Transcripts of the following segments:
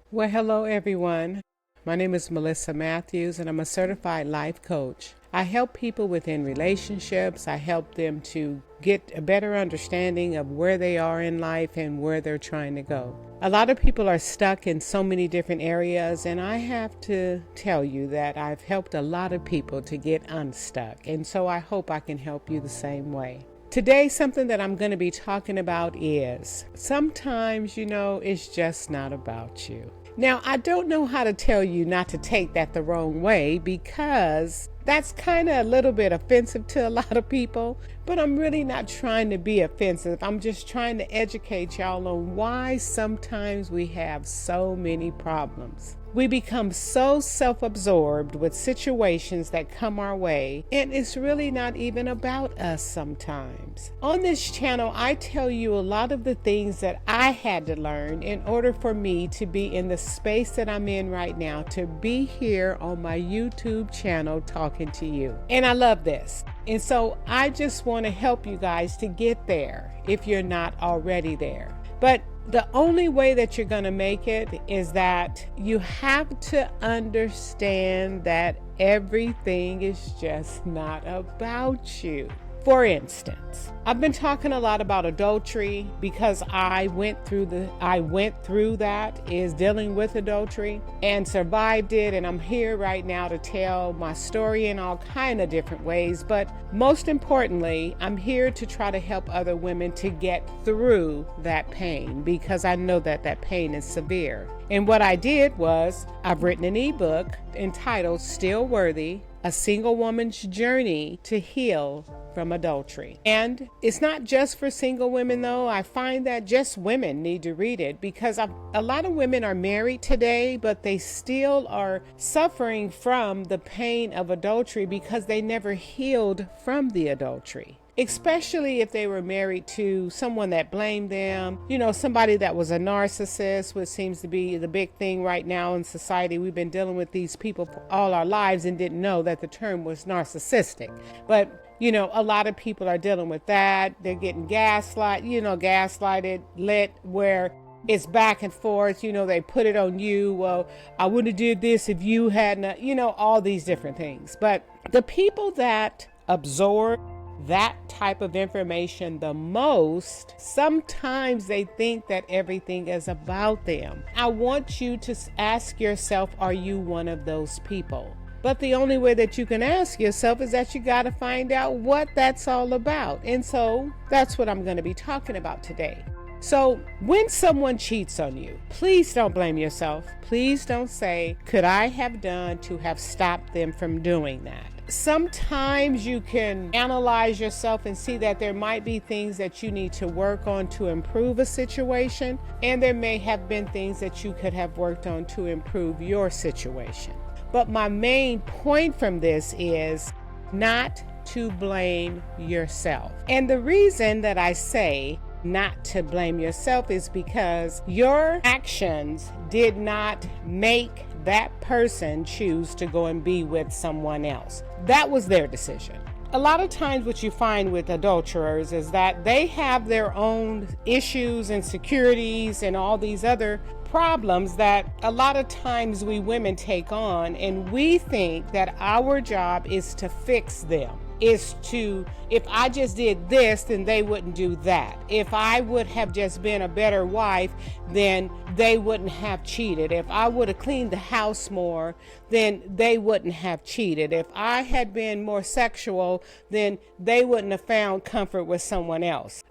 Well, hello everyone. My name is Melissa Matthews and I'm a certified life coach. I help people within relationships. I help them to get a better understanding of where they are in life and where they're trying to go. A lot of people are stuck in so many different areas, and I have to tell you that I've helped a lot of people to get unstuck, and so I hope I can help you the same way. Today, something that I'm going to be talking about is sometimes, it's just not about you. Now, I don't know how to tell you not to take that the wrong way because that's kind of a little bit offensive to a lot of people, but I'm really not trying to be offensive. I'm just trying to educate y'all on why sometimes we have so many problems. We become so self-absorbed with situations that come our way, and it's really not even about us sometimes. On this channel, I tell you a lot of the things that I had to learn in order for me to be in the space that I'm in right now, to be here on my YouTube channel talking to you. And I love this. And so I just want to help you guys to get there if you're not already there. But the only way that you're going to make it is that you have to understand that everything is just not about you. For instance, I've been talking a lot about adultery because I went through that, is dealing with adultery and survived it. And I'm here right now to tell my story in all kind of different ways. But most importantly, I'm here to try to help other women to get through that pain because I know that that pain is severe. And what I did was I've written an ebook entitled Still Worthy, A Single Woman's Journey to Heal from Adultery. And it's not just for single women though. I find that just women need to read it because a lot of women are married today, but they still are suffering from the pain of adultery because they never healed from the adultery. Especially if they were married to someone that blamed them, somebody that was a narcissist, which seems to be the big thing right now in society. We've been dealing with these people for all our lives and didn't know that the term was narcissistic. But a lot of people are dealing with that. They're getting gaslighted, lit, where it's back and forth. They put it on you. Well, I wouldn't have did this if you hadn't, all these different things. But the people that absorb that type of information the most, sometimes they think that everything is about them. I want you to ask yourself, are you one of those people? But the only way that you can ask yourself is that you got to find out what that's all about. And so that's what I'm going to be talking about today. So when someone cheats on you, please don't blame yourself. Please don't say, could I have done to have stopped them from doing that? Sometimes you can analyze yourself and see that there might be things that you need to work on to improve a situation, and there may have been things that you could have worked on to improve your situation. But my main point from this is not to blame yourself. And the reason that I say not to blame yourself is because your actions did not make that person choose to go and be with someone else. That was their decision. A lot of times what you find with adulterers is that they have their own issues, insecurities, and all these other problems that a lot of times we women take on, and we think that our job is to fix them. If I just did this, then they wouldn't do that. If I would have just been a better wife, then they wouldn't have cheated. If I would have cleaned the house more, then they wouldn't have cheated. If I had been more sexual, then they wouldn't have found comfort with someone else.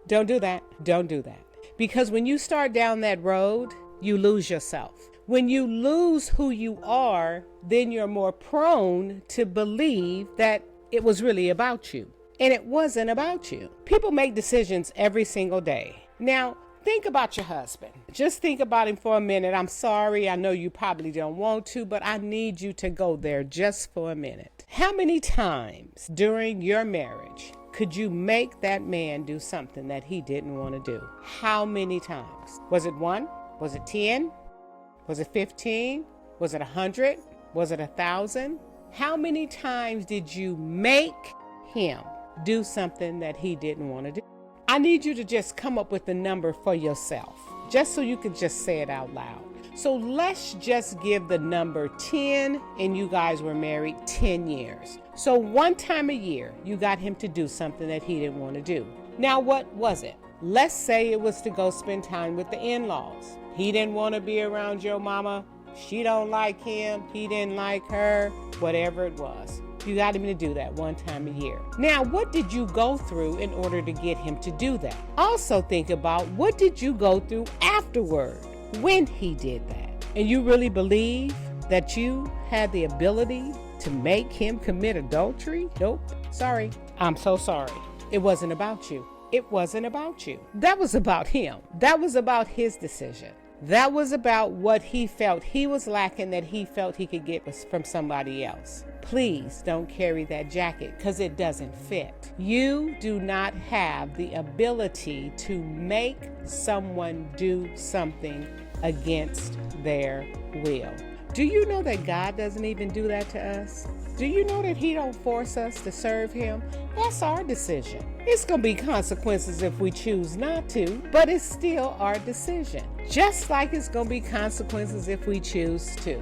Don't do that. Don't do that. Because when you start down that road, you lose yourself. When you lose who you are, then you're more prone to believe that it was really about you. And it wasn't about you. People make decisions every single day. Now, think about your husband. Just think about him for a minute. I'm sorry, I know you probably don't want to, but I need you to go there just for a minute. How many times during your marriage could you make that man do something that he didn't want to do? How many times? Was it 1? Was it 10? Was it 15? Was it 100? Was it 1,000? How many times did you make him do something that he didn't want to do? I need you to just come up with the number for yourself. just so you could just say it out loud. So let's just give the number 10, and you guys were married 10 years. So one time a year, you got him to do something that he didn't want to do. Now, what was it? Let's say it was to go spend time with the in-laws. He didn't want to be around your mama. She don't like him. He didn't like her. Whatever it was. You got him to do that one time a year. Now, what did you go through in order to get him to do that? Also think about, what did you go through afterward when he did that? And you really believe that you had the ability to make him commit adultery? Nope. Sorry. I'm so sorry. It wasn't about you. It wasn't about you. That was about him. That was about his decision. That was about what he felt he was lacking that he felt he could get from somebody else. Please don't carry that jacket because it doesn't fit. You do not have the ability to make someone do something against their will. Do you know that God doesn't even do that to us? Do you know that he don't force us to serve him? That's our decision. It's going to be consequences if we choose not to, but it's still our decision. Just like it's going to be consequences if we choose to,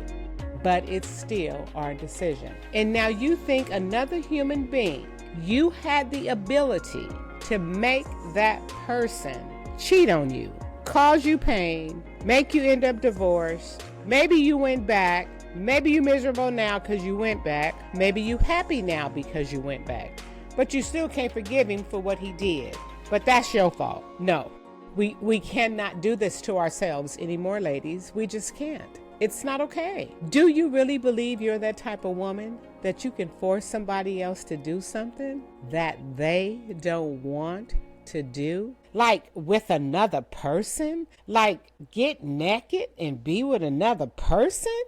but it's still our decision. And now you think another human being, you had the ability to make that person cheat on you, cause you pain, make you end up divorced. Maybe you went back. Maybe you're miserable now because you went back. Maybe you're happy now because you went back. But you still can't forgive him for what he did. But that's your fault. No, we cannot do this to ourselves anymore, ladies. We just can't. It's not okay. Do you really believe you're that type of woman that you can force somebody else to do something that they don't want to do? Like with another person? Like get naked and be with another person?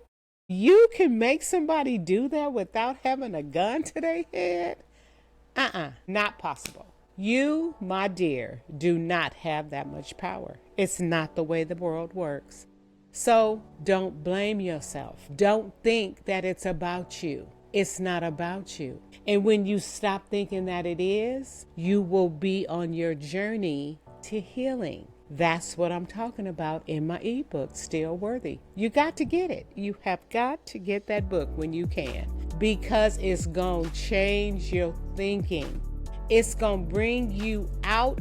You can make somebody do that without having a gun to their head? Not possible. You, my dear, do not have that much power. It's not the way the world works. So don't blame yourself. Don't think that it's about you. It's not about you. And when you stop thinking that it is, you will be on your journey to healing. That's what I'm talking about in my ebook, Still Worthy. You got to get it. You have got to get that book when you can, because it's going to change your thinking. It's going to bring you out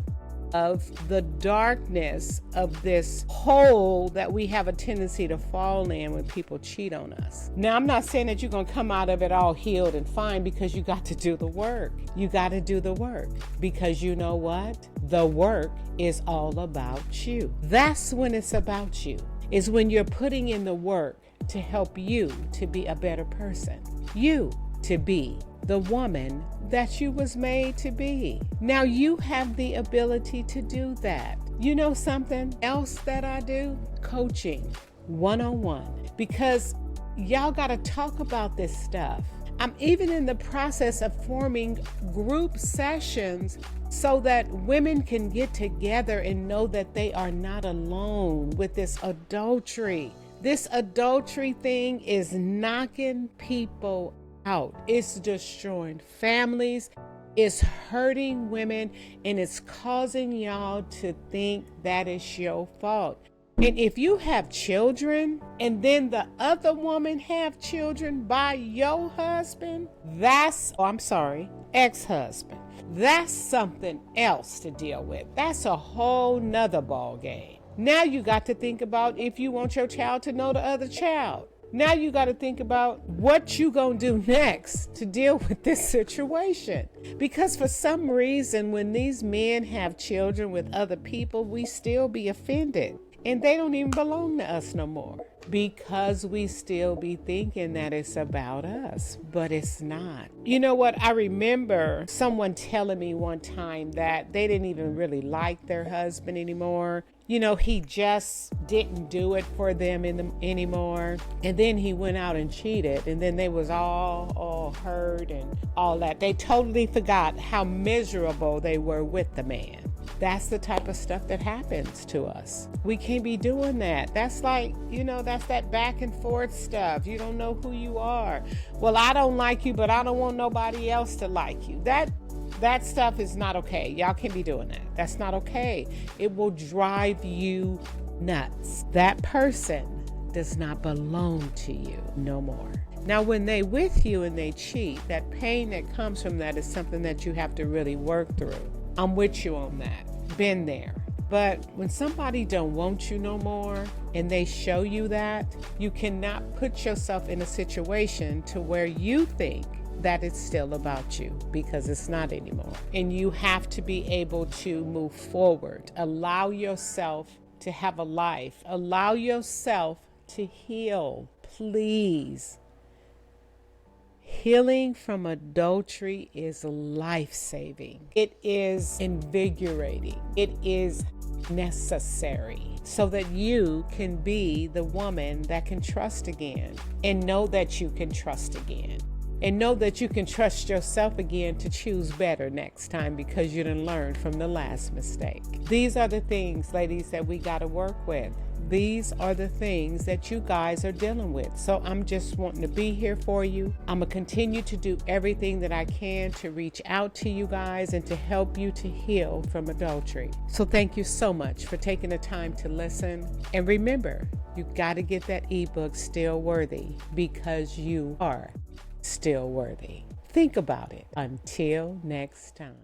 of the darkness of this hole that we have a tendency to fall in when people cheat on us. Now, I'm not saying that you're going to come out of it all healed and fine, because you got to do the work. You got to do the work, because you know what? The work is all about you. That's when it's about you, is when you're putting in the work to help you to be a better person. You to be the woman that you was made to be. Now you have the ability to do that. You know something else that I do? Coaching one-on-one, because y'all got to talk about this stuff. I'm even in the process of forming group sessions so that women can get together and know that they are not alone with this adultery. This adultery thing is knocking people out. It's destroying families. It's hurting women, and it's causing y'all to think that it's your fault. And if you have children and then the other woman have children by your husband, ex-husband, that's something else to deal with. That's a whole nother ball game. Now you got to think about if you want your child to know the other child. Now you got to think about what you gonna do next to deal with this situation. Because for some reason, when these men have children with other people, we still be offended. And they don't even belong to us no more, because we still be thinking that it's about us, but it's not. You know what? I remember someone telling me one time that they didn't even really like their husband anymore. You know, he just didn't do it for them anymore. And then he went out and cheated, and then they was all hurt and all that. They totally forgot how miserable they were with the man. That's the type of stuff that happens to us. We can't be doing that. That's like, that's that back and forth stuff. You don't know who you are. Well, I don't like you, but I don't want nobody else to like you. That stuff is not okay. Y'all can't be doing that. That's not okay. It will drive you nuts. That person does not belong to you no more. Now, when they with you and they cheat, that pain that comes from that is something that you have to really work through. I'm with you on that. Been there. But when somebody don't want you no more and they show you that, you cannot put yourself in a situation to where you think that it's still about you, because it's not anymore. And you have to be able to move forward. Allow yourself to have a life. Allow yourself to heal. Please. Healing from adultery is life-saving. It is invigorating. It is necessary so that you can be the woman that can trust again, and know that you can trust again, and know that you can trust yourself again to choose better next time, because you didn't learn from the last mistake. These are the things, ladies, that we got to work with. These are the things that you guys are dealing with. So I'm just wanting to be here for you. I'm going to continue to do everything that I can to reach out to you guys and to help you to heal from adultery. So thank you so much for taking the time to listen. And remember, you got to get that ebook, Still Worthy, because you are still worthy. Think about it. Until next time.